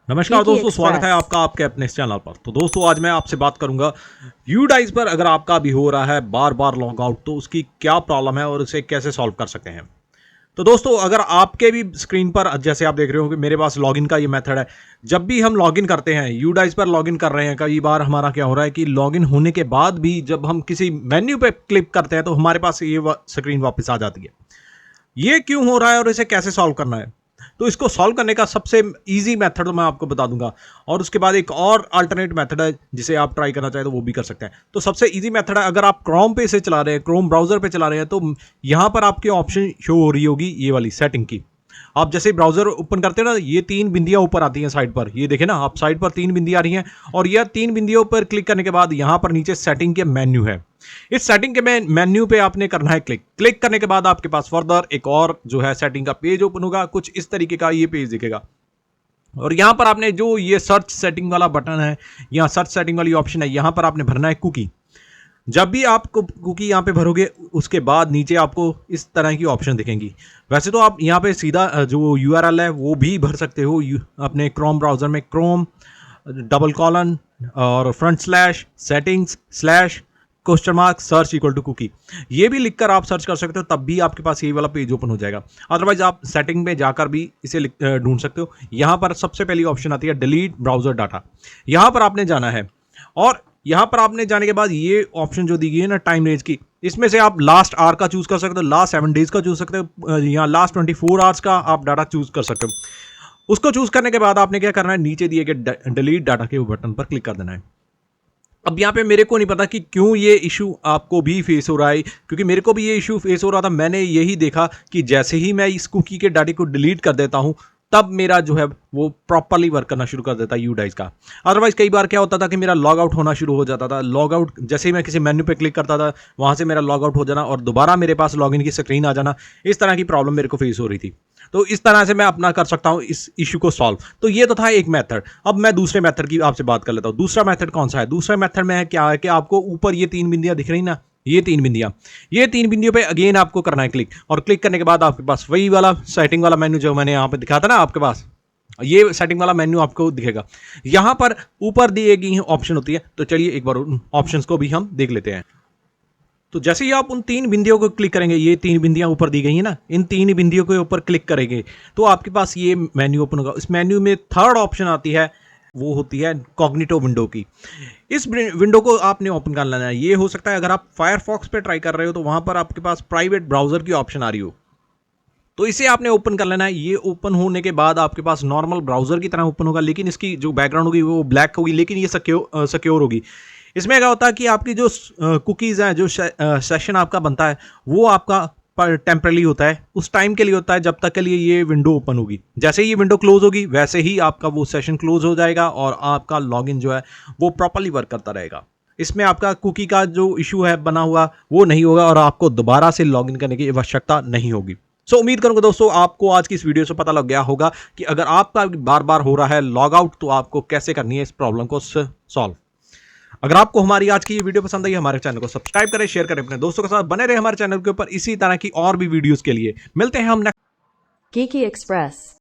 नमस्कार दोस्तों, स्वागत है आपका आपके अपने इस चैनल पर। तो दोस्तों, आज मैं आपसे बात करूंगा यूडाइस पर अगर आपका भी हो रहा है बार बार लॉग आउट, तो उसकी क्या प्रॉब्लम है और उसे कैसे सॉल्व कर सकते हैं। तो दोस्तों, अगर आपके भी स्क्रीन पर जैसे आप देख रहे हो कि मेरे पास लॉगिन का ये मेथड है। जब भी हम लॉगिन करते हैं, यूडाइस पर लॉगिन कर रहे हैं, कई बार हमारा क्या हो रहा है कि लॉगिन होने के बाद भी जब हम किसी मेन्यू पे क्लिक करते हैं तो हमारे पास ये स्क्रीन वापस आ जाती है। ये क्यों हो रहा है और इसे कैसे सॉल्व करना है, तो इसको सॉल्व करने का सबसे इजी मेथड मैं आपको बता दूंगा। और उसके बाद एक और अल्टरनेट मेथड है जिसे आप ट्राई करना चाहें तो वो भी कर सकते हैं। तो सबसे इजी मेथड है, अगर आप क्रोम पे इसे चला रहे हैं, क्रोम ब्राउजर पे चला रहे हैं, तो यहां पर आपके ऑप्शन शो हो रही होगी ये वाली सेटिंग की। आप जैसे ब्राउजर ओपन करते हैं ना, ये तीन बिंदियां ऊपर आती हैं साइड पर, ये देखें ना आप, साइड पर तीन बिंदियां आ रही हैं और यह तीन बिंदियों पर क्लिक करने के बाद यहां पर नीचे सेटिंग के मेन्यू है। इस सेटिंग के मेन्यू पे आपने करना है क्लिक। क्लिक करने के बाद आपके पास फर्दर एक और जो है सेटिंग का पेज ओपन होगा। कुछ इस तरीके का ये पेज दिखेगा और यहां पर आपने जो ये सर्च सेटिंग वाला बटन है, यहाँ सर्च सेटिंग वाली ऑप्शन है, यहां पर आपने भरना है कुकी। जब भी आप कुकी यहाँ पे भरोगे उसके बाद नीचे आपको इस तरह की ऑप्शन दिखेंगी। वैसे तो आप यहाँ पे सीधा जो यूआरएल है वो भी भर सकते हो अपने क्रोम ब्राउजर में, क्रोम डबल कॉलन और front slash settings slash question mark search equal to cookie, ये भी लिखकर आप सर्च कर सकते हो, तब भी आपके पास ये वाला पेज ओपन हो जाएगा। अदरवाइज आप सेटिंग में जाकर भी इसे ढूंढ सकते हो। यहाँ पर सबसे पहली ऑप्शन आती है डिलीट ब्राउजर डाटा, यहाँ पर आपने जाना है और यहां पर आपने जाने के बाद ये ऑप्शन जो दी गई है ना टाइम रेंज की, इसमें से आप लास्ट आवर का चूज कर सकते हो, लास्ट 7 डेज का चूज सकते हो, यहाँ लास्ट 24 आवर्स का आप डाटा चूज कर सकते हो। उसको चूज करने के बाद आपने क्या करना है, नीचे दिए गए डिलीट डाटा के बटन पर क्लिक कर देना है। अब यहाँ पे मेरे को नहीं पता कि क्यों ये इशू आपको भी फेस हो रहा है, क्योंकि मेरे को भी ये इशू फेस हो रहा था। मैंने यही देखा कि जैसे ही मैं इस कुकी के डाटे को डिलीट कर देता हूँ तब मेरा जो है वो प्रॉपरली वर्क करना शुरू कर देता है यूडाइस का। अदरवाइज कई बार क्या होता था कि मेरा लॉग आउट होना शुरू हो जाता था। लॉग आउट जैसे ही मैं किसी मेन्यू पे क्लिक करता था वहां से मेरा लॉग आउट हो जाना और दोबारा मेरे पास लॉगिन की स्क्रीन आ जाना, इस तरह की प्रॉब्लम मेरे को फेस हो रही थी। तो इस तरह से मैं अपना कर सकता हूं इस इशू को सॉल्व। तो ये तो था एक मेथड। अब मैं दूसरे मेथड की आपसे बात कर लेता हूं। दूसरा मेथड कौन सा है? दूसरा मेथड में क्या है कि आपको ऊपर ये तीन बिंदियां दिख रही ना, ये तीन बिंदियों पे अगेन आपको करना है क्लिक, और क्लिक करने के बाद आपके पास वही वाला सेटिंग वाला मेन्यू जो मैंने यहाँ पे दिखा था ना, आपके पास ये सेटिंग वाला मेन्यू आपको दिखेगा। यहां पर ऊपर दी गई ऑप्शन होती है, तो चलिए एक बार उन ऑप्शंस को भी हम देख लेते हैं। तो जैसे ही आप उन तीन बिंदियों को क्लिक करेंगे, ये तीन बिंदियां ऊपर दी गई हैं ना, इन तीन बिंदियों के ऊपर क्लिक करेंगे तो आपके पास ये मेन्यू ओपन होगा। इस मेन्यू में थर्ड ऑप्शन आती है, वो होती है कॉग्निटो विंडो की। इस विंडो को आपने ओपन कर लेना है। ये हो सकता है अगर आप फायरफॉक्स पे ट्राई कर रहे हो तो वहां पर आपके पास प्राइवेट ब्राउजर की ऑप्शन आ रही हो, तो इसे आपने ओपन कर लेना है। ये ओपन होने के बाद आपके पास नॉर्मल ब्राउजर की तरह ओपन होगा, लेकिन इसकी जो बैकग्राउंड होगी वो ब्लैक होगी, लेकिन ये सिक्योर होगी। इसमें क्या होता है कि आपकी जो कुकीज़ हैं, जो सेशन आपका बनता है, वो आपका पर टेम्परली होता है, उस टाइम के लिए होता है जब तक के लिए ये विंडो ओपन होगी। जैसे ही ये विंडो क्लोज होगी वैसे ही आपका वो सेशन क्लोज हो जाएगा और आपका लॉगिन जो है वो प्रॉपरली वर्क करता रहेगा। इसमें आपका कुकी का जो इशू है बना हुआ वो नहीं होगा और आपको दोबारा से लॉगिन करने की आवश्यकता नहीं होगी। उम्मीद करूंगा दोस्तों आपको आज की इस वीडियो से पता लग गया होगा कि अगर आपका बार बार हो रहा है लॉग आउट तो आपको कैसे करनी है इस प्रॉब्लम को सॉल्व। अगर आपको हमारी आज की ये वीडियो पसंद आई, हमारे चैनल को सब्सक्राइब करें, शेयर करें, अपने दोस्तों के साथ बने रहे हमारे चैनल के ऊपर इसी तरह की और भी वीडियोस के लिए। मिलते हैं हम नेक्स्ट Geeky Express.